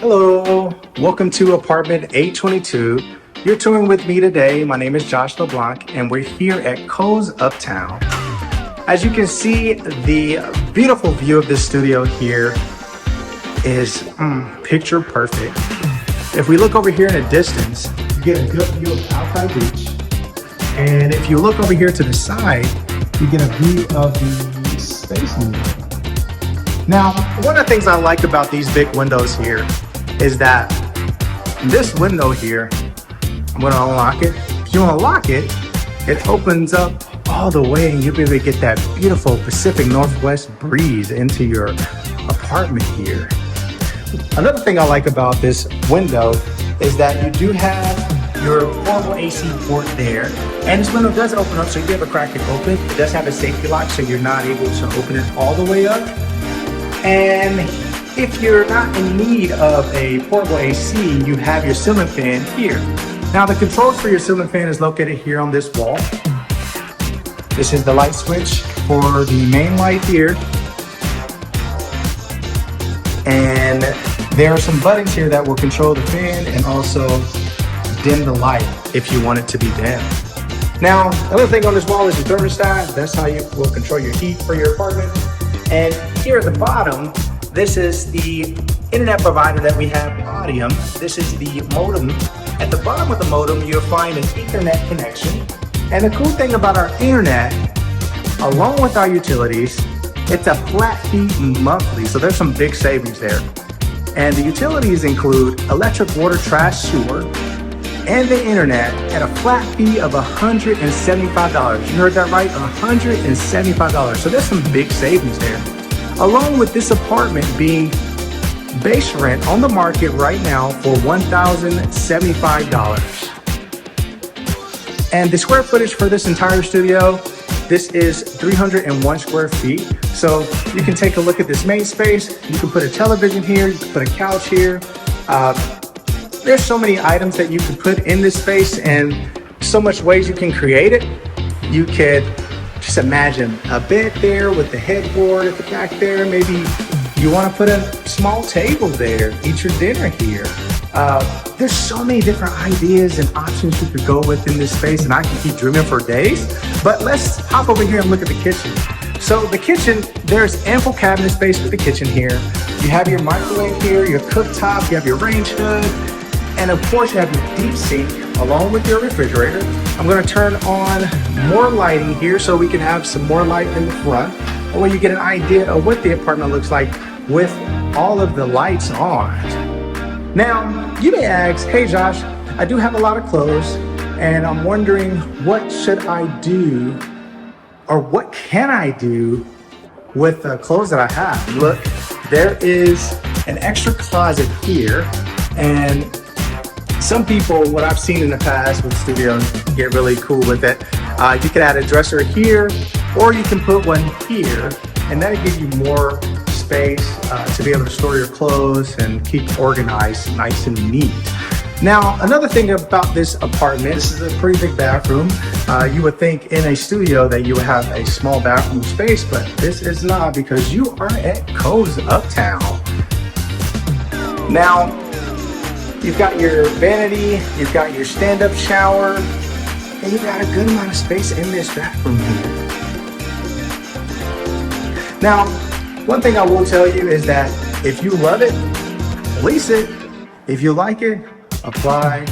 Hello, welcome to apartment 822. You're touring with me today. My name is Josh LeBlanc and we're here at Kōz Uptown. As you can see, the beautiful view of this studio here is picture perfect. If we look over here in a distance, you get a good view of outside beach. And if you look over here to the side, you get a view of the space needle. Now, one of the things I like about these big windows here is that this window here, I'm gonna unlock it. If you unlock it, it opens up all the way and you'll be able to get that beautiful Pacific Northwest breeze into your apartment here. Another thing I like about this window is that you do have your portable AC port there. And this window does open up, so you have a crack it open. It does have a safety lock, so you're not able to open it all the way up. And if you're not in need of a portable AC, you have your ceiling fan here. Now the controls for your ceiling fan is located here on this wall. This is the light switch for the main light here. And there are some buttons here that will control the fan and also dim the light if you want it to be dim. Now, another thing on this wall is your thermostat. That's how you will control your heat for your apartment. And here at the bottom, this is the internet provider that we have, Audium. This is the modem. At the bottom of the modem, you'll find an Ethernet connection. And the cool thing about our internet, along with our utilities, it's a flat fee monthly. So there's some big savings there. And the utilities include electric, water, trash, sewer, and the internet at a flat fee of $175. You heard that right, $175. So there's some big savings there. Along with this apartment being base rent on the market right now for $1,075. And the square footage for this entire studio, this is 301 square feet. So you can take a look at this main space. You can put a television here, you can put a couch here. There's so many items that you can put in this space and so much ways you can create it. You could just imagine a bed there with the headboard at the back there. Maybe you want to put a small table there, eat your dinner here. There's so many different ideas and options you could go with in this space, and I can keep dreaming for days. But let's hop over here and look at the kitchen. So the kitchen, there's ample cabinet space with the kitchen here. You have your microwave here, your cooktop, you have your range hood, and of course you have your deep sink along with your refrigerator. I'm gonna turn on more lighting here so we can have some more light in the front, or you get an idea of what the apartment looks like with all of the lights on. Now, you may ask, hey Josh, I do have a lot of clothes and I'm wondering what should I do or what can I do with the clothes that I have? Look, there is an extra closet here, and some people, what I've seen in the past with studios, get really cool with it. You can add a dresser here, or you can put one here, and that'll give you more space to be able to store your clothes and keep organized nice and neat. Now, another thing about this apartment, this is a pretty big bathroom. You would think in a studio that you would have a small bathroom space, but this is not, because you are at Kōz Uptown. Now, you've got your vanity, you've got your stand-up shower, and you've got a good amount of space in this bathroom here. Now, one thing I will tell you is that if you love it, lease it. If you like it, apply.